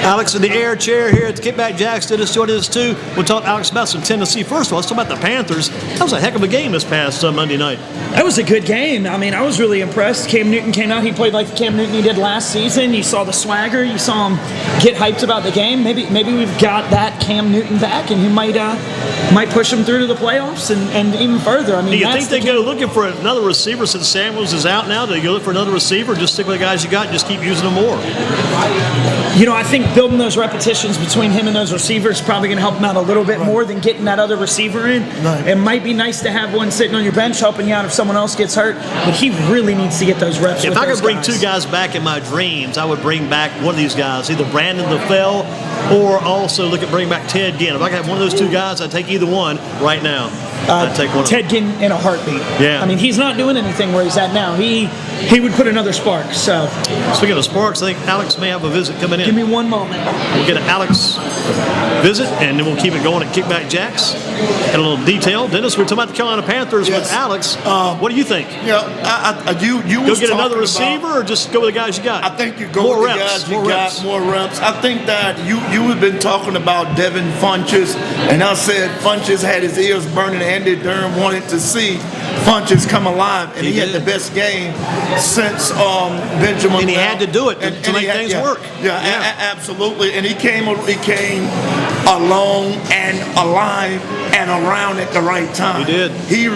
Alex in the air chair here at the Kickback Jack. Dennis joining us too. We'll talk, Alex, about some Tennessee. First of all, let's talk about the Panthers. That was a heck of a game this past Monday night. That was a good game. I mean, I was really impressed. Cam Newton came out. He played like the Cam Newton he did last season. You saw the swagger. You saw him get hyped about the game. Maybe we've got that Cam Newton back, and he might push him through to the playoffs and even further. I mean, do you think they go looking for another receiver since Samuels is out now? Do you go look for another receiver, or just stick with the guys you got and just keep using them more? You know, I think building those repetitions between him and those receivers is probably going to help him out a little bit more than getting that other receiver in. Right. It might be nice to have one sitting on your bench helping you out if someone else gets hurt, but he really needs to get those reps. If I could bring two guys back in my dreams, I would bring back one of these guys, either Brandon LaFell or also look at bringing back Ted Ginn. If I could have one of those two guys, I'd take either one right now. I'd take one. Ted Ginn in a heartbeat. Yeah. I mean, he's not doing anything where he's at now. He would put another spark. So, speaking of sparks, I think Alex may have a visit coming in. Give me one moment. We'll get an Alex visit, and then we'll keep it going at Kickback Jacks. And a little detail. Dennis, we're talking about the Carolina Panthers with Alex. What do you think? Yeah, you go get another receiver, or just go with the guys you got? I think you go with the guys you got, more reps. I think that you have been talking about Devin Funchess, and I said Funchess had his ears burning. Andy Durham wanted to see Funchess come alive, and he had the best game since Benjamin. And he had to do it to make things work. Absolutely. And he came along and alive and around at the right time. He did. He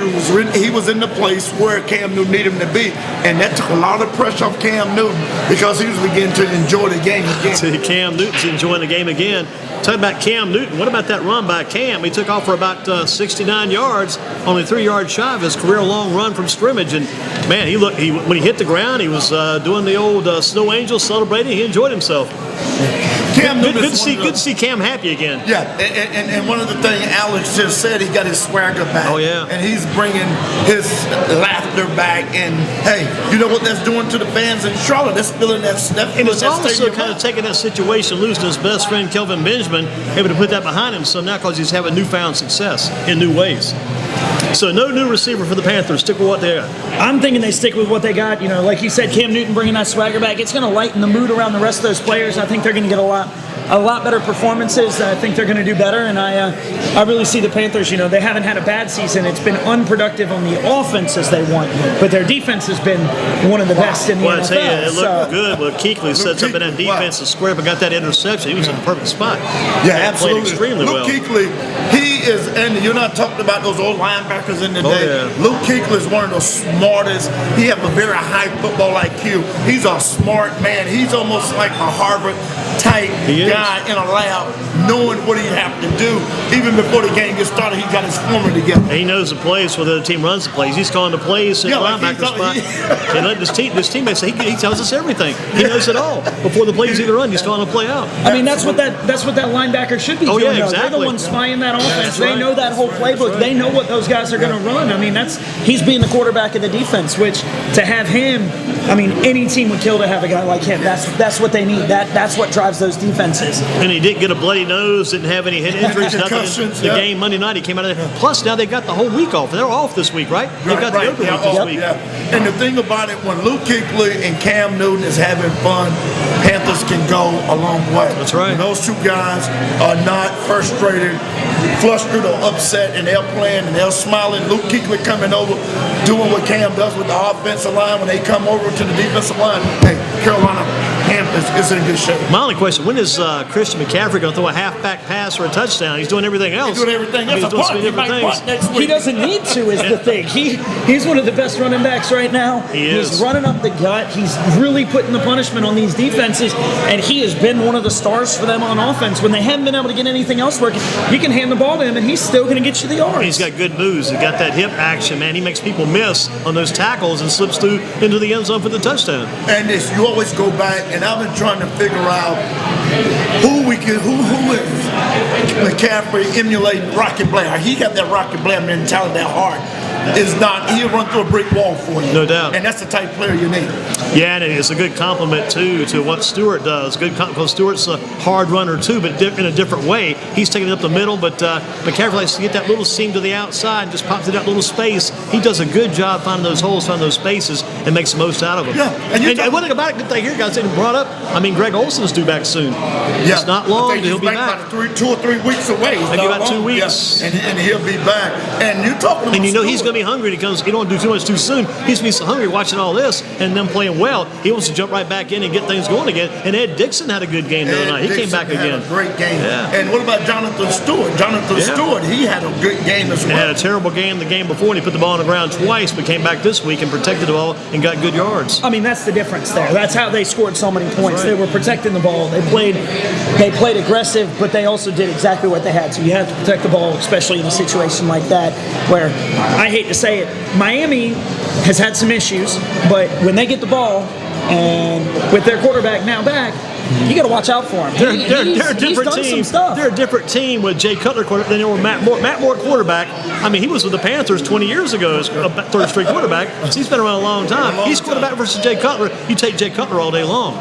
was in the place where Cam Newton needed him to be, and that took a lot of pressure off Cam Newton because he was beginning to enjoy the game again. See, Cam Newton's enjoying the game again. Talking about Cam Newton, what about that run by Cam? He took off for about 69 yards, only 3 yards shy of his career-long run from scrimmage. And man, when he hit the ground, he was doing the old snow angel celebrating. He enjoyed himself. Good to see Cam happy again. Yeah, and one of the things Alex just said, he got his swagger back. Oh, yeah. And he's bringing his laughter back. And, hey, you know what that's doing to the fans in Charlotte? That's filling that and it's also kind of taking that situation, losing his best friend, Kelvin Benjamin, able to put that behind him. So now because he's having newfound success in new ways. So no new receiver for the Panthers. Stick with what they got. I'm thinking they stick with what they got. You know, like you said, Cam Newton bringing that swagger back. It's going to lighten the mood around the rest of those players. I think they're going to get a lot better performances. I think they're going to do better, and I really see the Panthers. You know, they haven't had a bad season. It's been unproductive on the offense as they want, but their defense has been one of the best in the NFL. Well, I tell you, it looked good. Well, Kuechly set up in that defensive square and got that interception. He was in the perfect spot. Yeah, absolutely. Played extremely well. Luke Kuechly, he is, and you're not talking about those old linebackers in the day. Yeah. Luke Kuechly is one of the smartest. He has a very high football IQ. He's a smart man. He's almost like a Harvard-type guy in a lab, knowing what he have to do. Even before the game gets started, he got his formula together. He knows the plays where the team runs the plays. He's calling the plays in the linebacker spot. And let his teammates say he tells us everything. He knows it all before the plays even run. He's calling the play out. I mean, that's what that linebacker should be doing. Yeah, exactly. They're the ones spying that offense. That's right. They know that whole playbook. Right. They know what those guys are going to run. I mean, he's being the quarterback of the defense. Which to have him, I mean, any team would kill to have a guy like him. That's what they need. That's what drives those defenses. And he didn't get a bloody nose, didn't have any head injuries, nothing. The game Monday night, he came out of there. Plus, now they've got the whole week off. They're off this week, right? They've got the open week this week. Yeah. And the thing about it, when Luke Kuechly and Cam Newton is having fun, Panthers can go a long way. That's right. When those two guys are not frustrated, flustered, or upset, and they're playing and they're smiling. Luke Kuechly coming over, doing what Cam does with the offensive line. When they come over to the defensive line, hey, Carolina Panthers is in good shape. My only question, when is Christian McCaffrey going to throw a half-back pass or a touchdown? He's doing everything else. He's doing everything else. He's doing so many different things. He doesn't need to is the thing. He's one of the best running backs right now. He's running up the gut. He's really putting the punishment on these defenses, and he has been one of the stars for them on offense. When they haven't been able to get anything else working, you can hand the ball to him, and he's still going to get you the yards. He's got good moves. He's got that hip action, man. He makes people miss on those tackles and slips through into the end zone for the touchdown. And you always go back, and I've been trying to figure out who is McCaffrey emulating Rocky Blair. He got that Rocky Blair mentality, that heart. he'll run through a brick wall for you. No doubt. And that's the type of player you need. Yeah, and it's a good compliment, too, to what Stewart does. Good because Stewart's a hard runner, too, but in a different way. He's taking it up the middle, but McCaffrey likes to get that little seam to the outside and just pops it that little space. He does a good job finding those holes, finding those spaces, and makes the most out of them. Yeah. And one thing about it, good thing here, guys, they brought up, I mean, Greg Olson's due back soon. Yeah. It's not long, I think he'll be he's back. About 2 or 3 weeks away. Maybe about 2 weeks. Yeah. And he'll be back. And you're talking about And you know he's Stewart. going to be hungry. He don't want to do too much too soon. He's going to be so hungry watching all this and them playing well. He wants to jump right back in and get things going again. And Ed Dixon had a good game the other night. He came back had again. A great game. Yeah. And what about Jonathan Stewart? Stewart, he had a good game as He well. had a terrible game the game before, and he put the ball on the ground twice, but came back this week and protected the ball and got good yards. I mean, that's the difference there. That's how they scored so many points. Right. They were protecting the ball. They played aggressive, but they also did exactly what they had to. You have to protect the ball, especially in a situation like that, where I hate to say it, Miami has had some issues, but when they get the ball and with their quarterback now back, you got to watch out for him. They're a different he's done team. some stuff. They're a different team with Jay Cutler quarterback than they were Matt Moore quarterback. I mean, he was with the Panthers 20 years ago as a third string quarterback. So he's been around a long time. He's quarterback versus Jay Cutler. You take Jay Cutler all day long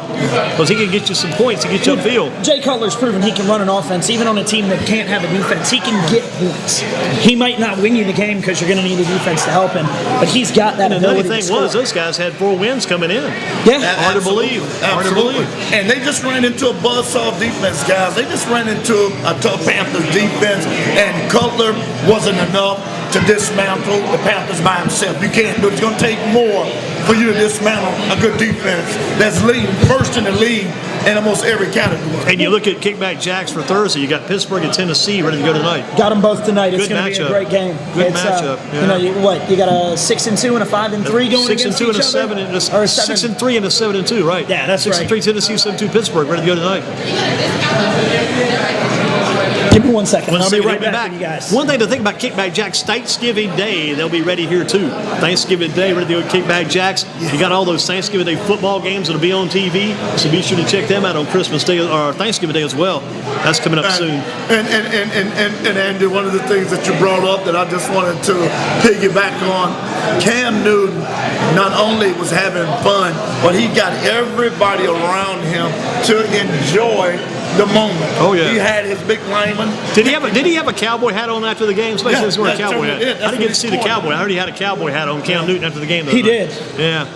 because he can get you some points. He can get you upfield. Jay Cutler's proven he can run an offense, even on a team that can't have a defense. He can get points. He might not win you the game because you're going to need a defense to help him, but he's got that And the ability. only thing was, those guys had 4 wins coming in. Yeah. Hard to believe. Hard to Absolutely. believe. And they just ran into a buzzsaw defense, guys. They just ran into a tough Panthers defense, and Cutler wasn't enough to dismantle the Panthers by himself. You can't do it. It's going to take more for you to dismantle a good defense that's leading first in the league in almost every category. And you look at Kickback Jacks for Thursday. You got Pittsburgh and Tennessee ready to go tonight. Got them both tonight. It's Good going to be a matchup. great game. Good It's, matchup, yeah. You know, you got a 6-2 and a 5-3 going 6 and against 2 and a each 7 other? and Or a a 6 7. and 3 and a 7 and 2, right? Yeah, that's 6 and right. 3 Tennessee, 7-2 Pittsburgh ready to go tonight. Give me 1 second. I'll be second, right he'll back with you guys. One thing to think about Kickback Jacks, Thanksgiving Day, they'll be ready here too. Thanksgiving Day, ready to go Kickback Jacks. You got all those Thanksgiving Day football games that'll be on TV, so be sure to check them out on Christmas Day or Thanksgiving Day as well. That's coming up soon. And Andy, one of the things that you brought up that I just wanted to piggyback on, Cam Newton not only was having fun, but he got everybody around him to enjoy the moment. Oh, yeah. He had his big lineman. Did he have a cowboy hat on after the game? Especially Yeah, since he wore a that's cowboy what hat. he did. I That's didn't get what to see he the wore. cowboy. I heard he had a cowboy hat on, Cam Newton, after the game. He did. Yeah.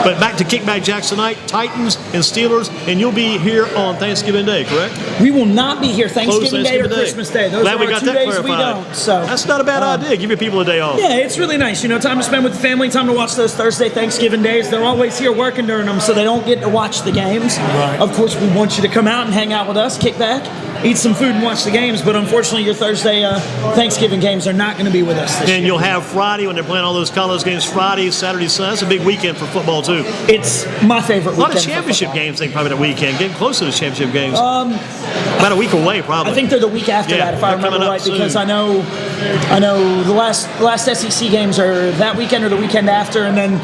But back to Kickback Jacks tonight, Titans and Steelers, and you'll be here on Thanksgiving Day, correct? We will not be here Close Thanksgiving Day or Christmas Day. Those Glad are we our got 2 that days clarified. we don't. So that's not a bad idea. Give your people a day off. yeah, it's really nice. You know, time to spend with the family, time to watch those Thursday Thanksgiving days. They're always here working during them, so they don't get to watch the games. Right. Of course, we want you to come out and hang out with us, kick back, eat some food, and watch the games. But unfortunately, your Thursday Thanksgiving games are not going to be with us this year. And you'll have Friday when they're playing all those college games. Friday, Saturday, Sunday. That's a big weekend for football too. It's my favorite A lot weekend of for championship football. games, I think, probably that weekend. Getting close to the championship games. About a week away, probably. I think they're the week after Yeah, that, if I they're remember coming up right, because soon. I know the last SEC games are that weekend or the weekend after, and then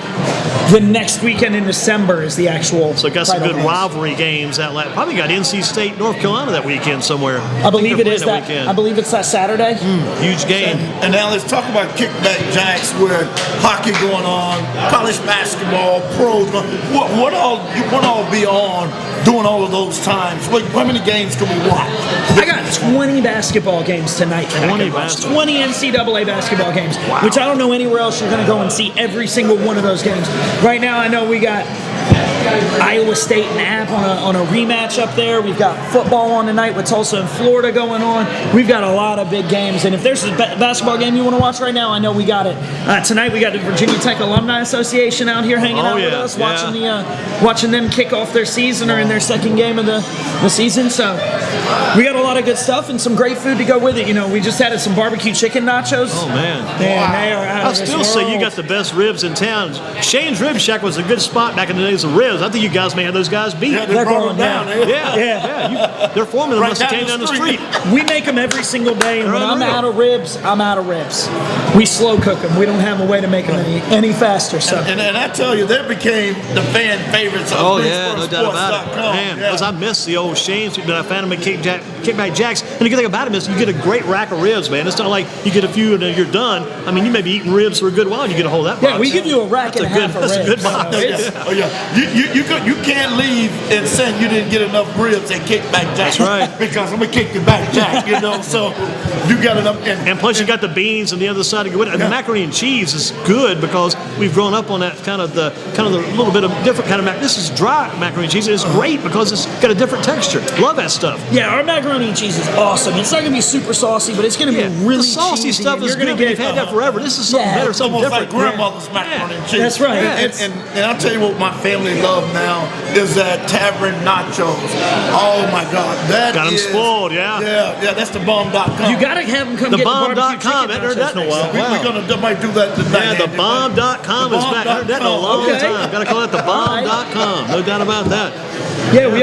the next weekend in December is the actual. So got some title good games. rivalry games. Probably got NC State, North Carolina that weekend somewhere. I believe think it is they're that. playing weekend. I believe it's that Saturday. Huge game. And now let's talk about Kickback Jacks with hockey going on, college basketball, pros. What all be on during all of those times? How many games can we watch? I got 20 basketball games tonight. 20 basketball. 20 NCAA basketball games, which I don't know anywhere else you're going to go and see every single one of those games. Right now, I know we got Iowa State and App on a rematch up there. We've got football on tonight with Tulsa and Florida going on. We've got a lot of big games, and if there's a basketball game you want to watch right now, I know we got it. Tonight we got the Virginia Tech Alumni Association out here hanging out with us, watching them kick off their season or in their second game of the season. So we got a lot of good stuff and some great food to go with it. You know, we just added some barbecue chicken nachos. Oh, man. Man, they are out I of this still say you world. got the best ribs in town. Shane's Rib Shack was a good spot back in the days is the ribs. I think you guys may have those guys beat. Yeah, They're brought going them down. They're forming them unless they down came the down the street. street. We make them every single day, and They're when I'm unreal. out of ribs, I'm out of ribs. We slow cook them. We don't have a way to make them any faster. So And I tell you, they became the fan favorites of Oh yeah, no doubt about it. GreensboroSports.com. Man, Yeah. because I miss the old Shames, but I found them at Kickback Jacks. And the good thing about them is you get a great rack of ribs, man. It's not like you get a few and then you're done. I mean, you may be eating ribs for a good while and you get a whole that box. yeah, we give you a rack That's and a a good- half of that's a ribs. good box. So it's- Oh yeah, you can't leave and say you didn't get enough ribs at Kickback Jack. That's right. Because I'm gonna kick you back, Jack. You know, so you got enough. And plus, you got the beans on the other side. And the macaroni and cheese is good because we've grown up on that kind of the little bit of different kind of This is dry macaroni and cheese. It's great because it's got a different texture. Love that stuff. Yeah, our macaroni and cheese is awesome. It's not going to be super saucy, but it's going to be really the saucy cheesy, stuff and is you're gonna good. We've had that forever. This is something Yeah, better, it's something Almost different. like grandmother's macaroni and cheese. That's right. And I'll tell you what my family love now is that tavern nachos. Oh my God, that Got 'em is- spoiled, yeah. Yeah, that's the bomb.com. You got to have them come The get bomb.com. the barbecue chicken Haven't heard that in a nachos while. next We, time. Wow. We're gonna might do that tonight. Yeah, the Andy. bomb.com is back. I heard that in a long Okay. time. Got to call it the bomb.com. No doubt about that. Yeah, we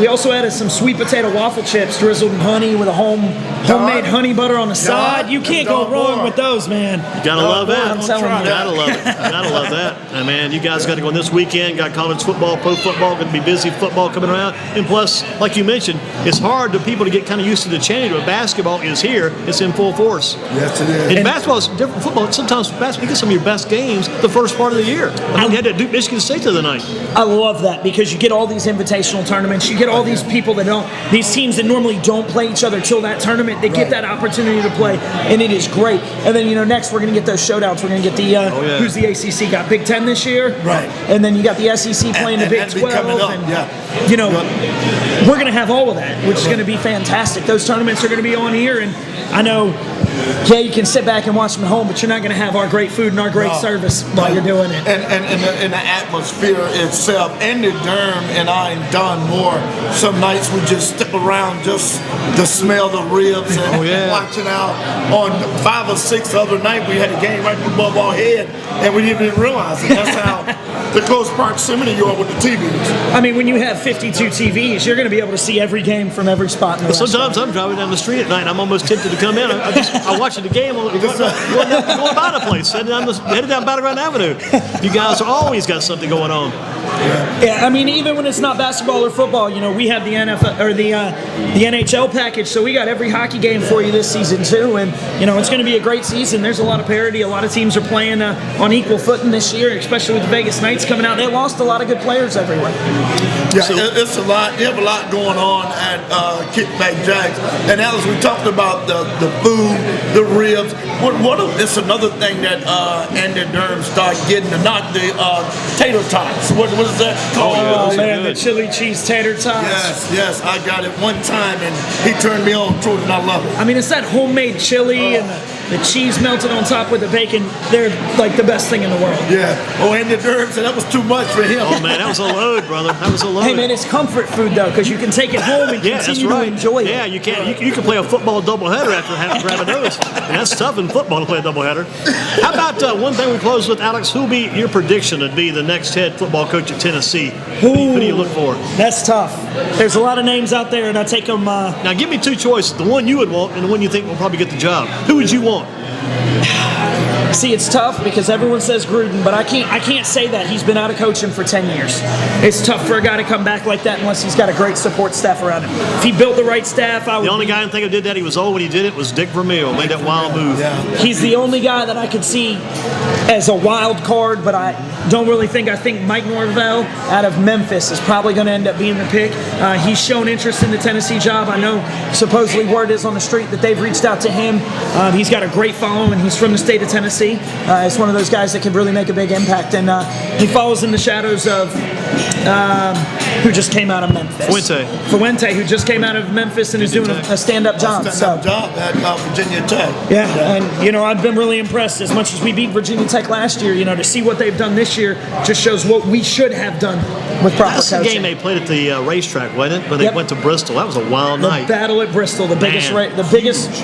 also added some sweet potato waffle chips drizzled in honey with a homemade honey butter on the side. You can't go wrong with those, man. Gotta love that. I'm telling you. Gotta love it. Gotta love that. And man, you guys got to go in this weekend. Got college football, pro football. Going to be busy football coming around. And plus, like you mentioned, it's hard to people to get kind of used to the change. But basketball is here. It's in full force. Yes, it is. And basketball is different. Football, sometimes basketball, you get some of your best games the first part of the year. I mean, you had to Duke Michigan State the other night. I love that because you get all these invitational tournaments. You get all these people that these teams that normally don't play each other till that tournament. They get that opportunity to play, and it is great. And then next we're going to get those showdowns. We're going to get the who's the ACC got Big Ten this year, Right. And then you got the SEC playing the Big that'd be 12. coming up, and, yeah. we're going to have all of that, which is going to be fantastic. Those tournaments are going to be on here, and I know. Yeah, you can sit back and watch them at home, but you're not going to have our great food and our great service while you're doing it. And the atmosphere itself. Andy Durham and I and Don Moore, some nights we just stick around just to smell the ribs and watching out. On 5 or 6 other night, we had a game right above our head, and we didn't even realize it. That's how the close proximity you are with the TVs. I mean, when you have 52 TVs, you're going to be able to see every game from every spot in the restaurant. Sometimes I'm driving down the street at night and I'm almost tempted to come in. I'm watching the game going by the place, headed down Battleground Avenue. You guys are always got something going on. Yeah, I mean, even when it's not basketball or football, we have the NFL or the NHL package, so we got every hockey game for you this season too, and it's going to be a great season. There's a lot of parity. A lot of teams are playing on equal footing this year, especially with the Vegas Knights coming out. They lost a lot of good players everywhere. Yeah, it's a lot. They have a lot going on at Kickback Jacks. And as we talked about the food, the ribs. It's another thing that Andy Durham started getting the tater tots. What is that called? Oh man, the chili cheese tater tots. Yes, I got it one time and he turned me on to it and I love it. I mean, it's that homemade chili and the cheese melted on top with the bacon. They're like the best thing in the world. Yeah. Oh, Andy Durham said that was too much for him. Oh man, that was a load, brother. That was a load. Hey man, it's comfort food though, because you can take it home and continue to enjoy it. Yeah, you can. You can play a football doubleheader after grabbing those. And that's tough in football to play a doubleheader. How about one thing we close with, Alex? Who'll be your prediction to be the next head football coach at Tennessee? Who do you look for? That's tough. There's a lot of names out there, and I take them. Now, give me 2 choices: the one you would want and the one you think will probably get the job. Who would you want? See, it's tough because everyone says Gruden, but I can't say that. He's been out of coaching for 10 years. It's tough for a guy to come back like that unless he's got a great support staff around him. If he built the right staff, The only guy I think who did that, he was old when he did it, was Dick Vermeil. Made that wild move. Yeah. He's the only guy that I could see as a wild card, but I don't really think. I think Mike Norvell out of Memphis is probably going to end up being the pick. He's shown interest in the Tennessee job. I know supposedly word is on the street that they've reached out to him. He's got a great following. He's from the state of Tennessee. It's one of those guys that can really make a big impact, and he follows in the shadows of who just came out of Memphis. Fuente, who just came out of Memphis and is doing a stand-up job. Stand-up job at Virginia Tech. Yeah, and I've been really impressed. As much as we beat Virginia Tech last year, to see what they've done this year just shows what we should have done with proper That's coaching. the game they played at the racetrack, wasn't it? But they went to Bristol. That was a wild night. The battle at Bristol, the biggest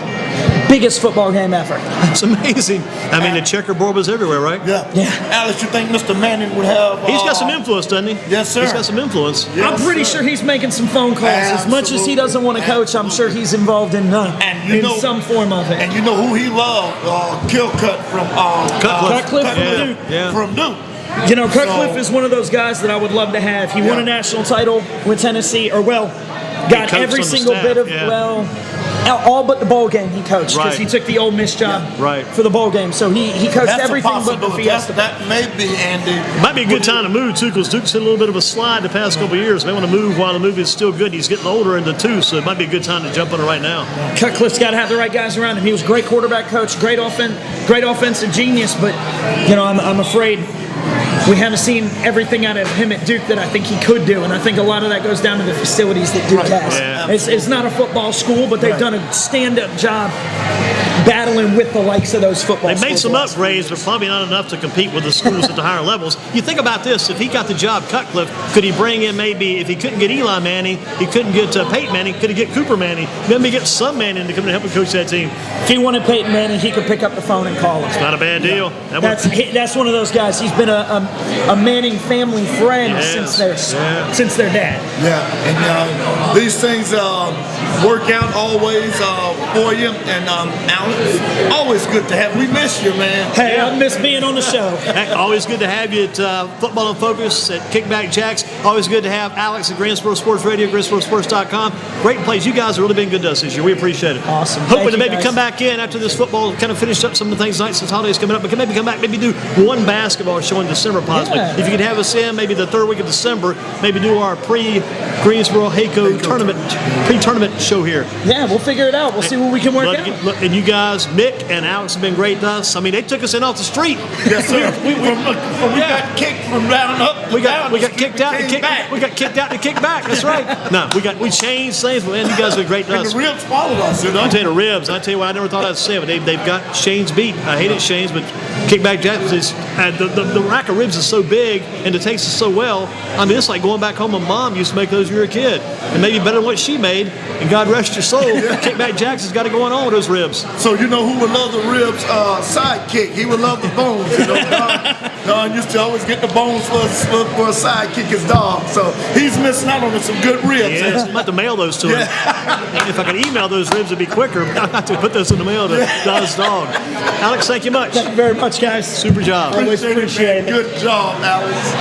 biggest football game ever. It's amazing. I mean, the checkerboard was everywhere, right? Yeah. Alex, you think Mr. Manning would have? He's got some influence, doesn't he? Yes, sir. He's got some influence. Yes, I'm pretty sure he's making some phone calls. As much as he doesn't want to coach, I'm sure he's involved in some form of it. And you know who he loved? Kilcut from Cutcliffe from Duke. You know, Cutcliffe is one of those guys that I would love to have. He won a national title with Tennessee, got every single bit of, all but the bowl game he coached, because he took the Ole Miss job for the bowl game. So he coached everything but the Fiesta. That may be, Andy. Might be a good time to move, too, because Duke's had a little bit of a slide the past couple of years. May want to move while the move is still good. He's getting older in the two, so it might be a good time to jump on it right now. Cutcliffe's got to have the right guys around him. He was a great quarterback coach, great offensive genius, but, you know, I'm afraid we haven't seen everything out of him at Duke that I think he could do, and I think a lot of that goes down to the facilities that Duke has. Yeah. It's not a football school, but they've done a stand-up job battling with the likes of those football schools. They made some upgrades, but probably not enough to compete with the schools at the higher levels. You think about this, if he got the job, Cutcliffe, could he bring in maybe, if he couldn't get Eli Manning, he couldn't get Peyton Manning, could he get Cooper Manning, maybe get some Manning to come in and help him coach that team? If he wanted Peyton Manning, he could pick up the phone and call him. It's not a bad deal. That's one of those guys. He's been a Manning family friend since their dad. Yeah, and these things work out always for you. And Alex, always good to have. We miss you, man. Hey, I miss being on the show. Always good to have you at Football in Focus at Kickback Jacks. Always good to have Alex at Greensboro Sports Radio, GreensboroSports.com. Great plays. You guys have really been good to us this year. We appreciate it. Awesome. Hoping to maybe come back in after this football, kind of finish up some of the things tonight since holidays coming up. But can maybe come back, maybe do one basketball show in December possibly. Yeah. If you could have us in maybe the third week of December, maybe do our pre-Greensboro Hayco tournament show here. Yeah, we'll figure it out. We'll see what we can work out. And you guys, Mick and Alex, have been great to us. I mean, they took us in off the street. Yes, sir. we got kicked from down up. We got kicked out to kick back. We got kicked out to kick back. That's right. No, we changed things, but man, you guys have been great to us. And the ribs followed us, you know. I tell you, the ribs. I tell you what, I never thought I'd say it, but they've got Shane's beat. I hated Shane's, but Kickback Jack is the rack of ribs is so big and it tastes so well. I mean, it's like going back home. And Mom used to make those when you were a kid, and maybe better than what she made. And God rest your soul, Kickback Jack's has got it going on with those ribs. So you know who would love the ribs? Sidekick. He would love the bones. You know, Don used to always get the bones for a sidekick, his dog. So he's missing out on some good ribs. Yeah, I'm about to mail those to him. If I could email those ribs, it'd be quicker. But I have to put those in the mail to Don's dog. Alex, thank you much. Thank you very much, guys. Super job. Always appreciate it. Good job, Alex.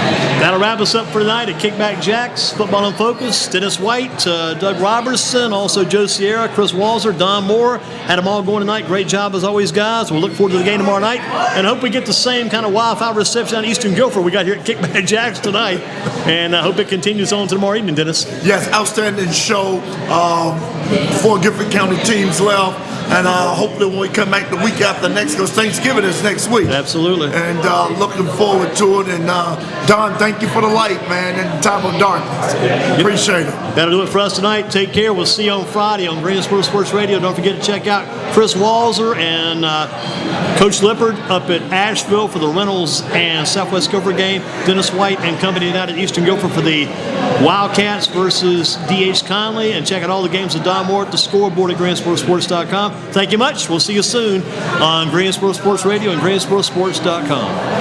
That'll wrap us up for tonight at Kickback Jacks, Football in Focus. Dennis White, Doug Robertson, also Joe Sierra, Chris Walzer, Don Moore. Had them all going tonight. Great job as always, guys. We'll look forward to the game tomorrow night and hope we get the same kind of wildfire reception out of Eastern Guilford we got here at Kickback Jacks tonight. And I hope it continues on to tomorrow evening, Dennis. Yes, outstanding show. 4 Gifford County teams left. And hopefully when we come back the week after next, because Thanksgiving is next week. Absolutely. And looking forward to it. And Don, thank you for the light, man, in time of darkness. Appreciate it. That'll do it for us tonight. Take care. We'll see you on Friday on Greensboro Sports Radio. Don't forget to check out Chris Walzer and Coach Lippard up at Asheville for the Reynolds and Southwest Guilford game. Dennis White and company down at Eastern Guilford for the Wildcats versus D.H. Conley. And check out all the games of Don Moore at the scoreboard at GreensboroSports.com. Thank you much. We'll see you soon on Greensboro Sports Radio and GreensboroSports.com.